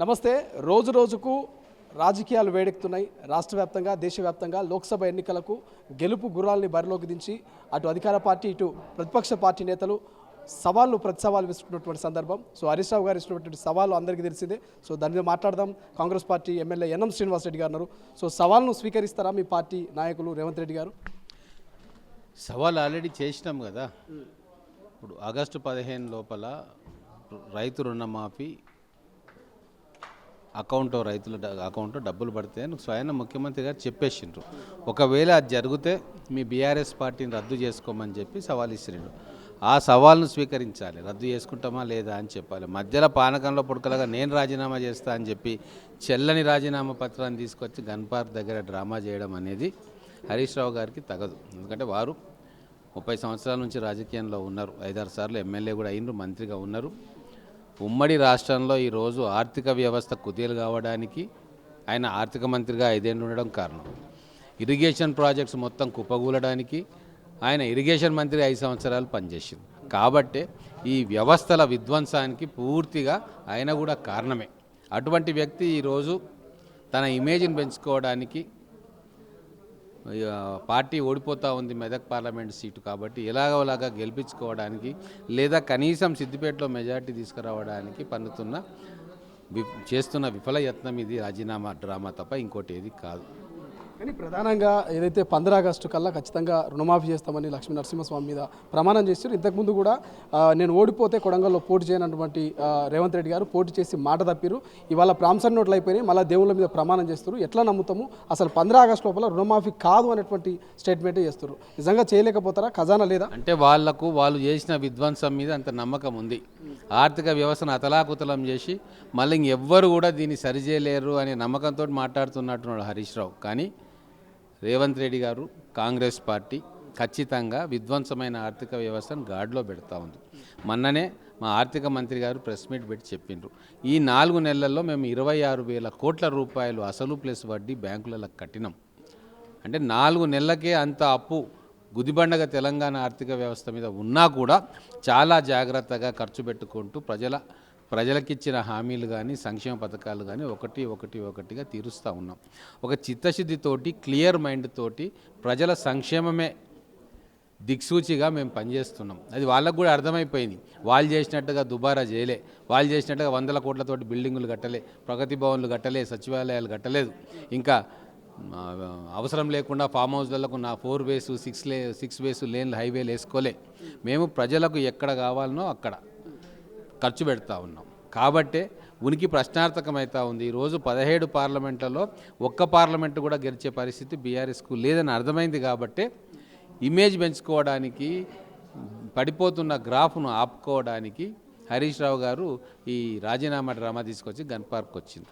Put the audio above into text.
నమస్తే. రోజు రోజుకు రాజకీయాలు వేడెక్కుతున్నాయి. రాష్ట్ర వ్యాప్తంగా, దేశవ్యాప్తంగా లోక్సభ ఎన్నికలకు గెలుపు గుర్రాల్ని బరిలోకి దించి అటు అధికార పార్టీ, ఇటు ప్రతిపక్ష పార్టీ నేతలు ప్రతి సవాలు విసుకున్నటువంటి సందర్భం. హరీష్ రావు గారు ఇచ్చినటువంటి సవాలు అందరికీ తెలిసిందే. దాని మీద మాట్లాడదాం. Congress party MLA NM Srinivas Reddy గారు ఉన్నారు. సవాల్ను స్వీకరిస్తారా మీ పార్టీ నాయకులు రేవంత్ రెడ్డి గారు? సవాల్ ఆల్రెడీ చేసినాం కదా. ఇప్పుడు ఆగస్టు 15 లోపల రైతు రుణమాఫీ రైతుల అకౌంట్లో డబ్బులు పడితే స్వయం ముఖ్యమంత్రి గారు చెప్పేసిండ్రు. ఒకవేళ అది జరిగితే మీ బీఆర్ఎస్ పార్టీని రద్దు చేసుకోమని చెప్పి సవాల్ ఇచ్చిండ్రు. ఆ సవాల్ను స్వీకరించాలి. రద్దు చేసుకుంటామా లేదా అని చెప్పాలి. మధ్యలో పానకంలో పుడకలుగా నేను రాజీనామా చేస్తా అని చెప్పి చెల్లని రాజీనామా పత్రాన్ని తీసుకొచ్చి గన్ పార్క్ దగ్గర డ్రామా చేయడం అనేది హరీష్ రావు గారికి తగదు. ఎందుకంటే వారు 30 సంవత్సరాల నుంచి రాజకీయంలో ఉన్నారు. 5-6 సార్లు ఎమ్మెల్యే కూడా అయినరు, మంత్రిగా ఉన్నారు. ఉమ్మడి రాష్ట్రంలో ఈరోజు ఆర్థిక వ్యవస్థ కుదేలు కావడానికి ఆయన ఆర్థిక మంత్రిగా 5 ఏళ్ళు ఉండడం కారణం. ఇరిగేషన్ ప్రాజెక్ట్స్ మొత్తం కుప్పగూలడానికి ఆయన ఇరిగేషన్ మంత్రి 5 సంవత్సరాలు పనిచేసింది. కాబట్టి ఈ వ్యవస్థల విధ్వంసానికి పూర్తిగా ఆయన కూడా కారణమే. అటువంటి వ్యక్తి ఈరోజు తన ఇమేజ్ని పెంచుకోవడానికి పార్టీ ఓడిపోతూ ఉంది మెదక్ పార్లమెంట్ సీటు, కాబట్టి ఎలాగోలాగా గెలిపించుకోవడానికి లేదా కనీసం సిద్దిపేటలో మెజార్టీ తీసుకురావడానికి చేస్తున్న విఫల యత్నం ఇది రాజీనామా డ్రామా తప్ప ఇంకోటి ఏది కాదు. కానీ ప్రధానంగా ఏదైతే 15 ఆగస్టు కల్లా ఖచ్చితంగా రుణమాఫీ చేస్తామని లక్ష్మీ నరసింహస్వామి మీద ప్రమాణం చేస్తారు. ఇంతకుముందు కూడా నేను ఓడిపోతే కొడంగల్లో పోటీ చేయనటువంటి రేవంత్ రెడ్డి గారు పోటీ చేసి మాట తప్పిరు. ఇవాళ ప్రామిసరీ నోట్లు అయిపోయినాయి, మళ్ళీ దేవుళ్ళ మీద ప్రమాణం చేస్తారు. ఎట్లా నమ్ముతాము? అసలు 15 ఆగస్టు లోపల రుణమాఫీ కాదు అనేటువంటి స్టేట్మెంటే చేస్తారు. నిజంగా చేయలేకపోతారా? ఖజానా లేదా? అంటే వాళ్ళు చేసిన విధ్వంసం మీద అంత నమ్మకం ఉంది. ఆర్థిక వ్యవస్థను అతలాకుతలం చేసి మళ్ళీ ఇంకెవ్వరు కూడా దీన్ని సరిచేయలేరు అనే నమ్మకంతో మాట్లాడుతున్నట్టున్నాడు హరీష్ రావు. కానీ రేవంత్ రెడ్డి గారు, కాంగ్రెస్ పార్టీ ఖచ్చితంగా విధ్వంసమైన ఆర్థిక వ్యవస్థను గాడిలో పెడతా ఉంది. మొన్ననే మా ఆర్థిక మంత్రి గారు ప్రెస్ మీట్ పెట్టి చెప్పిండ్రు, ఈ 4 నెలల్లో మేము 26,000 కోట్ల రూపాయలు అసలు ప్లస్ వడ్డీ బ్యాంకులలో కట్టినాం. అంటే 4 నెలలకే అంత అప్పు గుదిబండగా తెలంగాణ ఆర్థిక వ్యవస్థ మీద ఉన్నా కూడా చాలా జాగ్రత్తగా ఖర్చు పెట్టుకుంటూ ప్రజలకిచ్చిన హామీలు కానీ సంక్షేమ పథకాలు కానీ ఒకటిగా తీరుస్తూ ఉన్నాం. ఒక చిత్తశుద్ధితోటి, క్లియర్ మైండ్ తోటి ప్రజల సంక్షేమమే దిక్సూచిగా మేము పనిచేస్తున్నాం. అది వాళ్ళకు కూడా అర్థమైపోయింది. వాళ్ళు చేసినట్టుగా దుబారా చేయలే, వాళ్ళు చేసినట్టుగా 100 కోట్లతోటి బిల్డింగులు కట్టలే, ప్రగతి భవన్లు కట్టలే, సచివాలయాలు కట్టలేదు. ఇంకా అవసరం లేకుండా ఫామ్ హౌస్లకు 4 వేస్ 6 వేసు లేన్లు హైవేలు వేసుకోలే. మేము ప్రజలకు ఎక్కడ కావాలనో అక్కడ ఖర్చు పెడతా ఉన్నాం. కాబట్టే ఉనికి ప్రశ్నార్థకమవుతా ఉంది. ఈరోజు 17 పార్లమెంట్లలో ఒక్క పార్లమెంటు కూడా గెలిచే పరిస్థితి బీఆర్ఎస్కు లేదని అర్థమైంది. కాబట్టే ఇమేజ్ పెంచుకోవడానికి, పడిపోతున్న గ్రాఫ్ను ఆపుకోవడానికి హరీష్ రావు గారు ఈ రాజీనామా డ్రామా తీసుకొచ్చి గన్ పార్క్ వచ్చింది.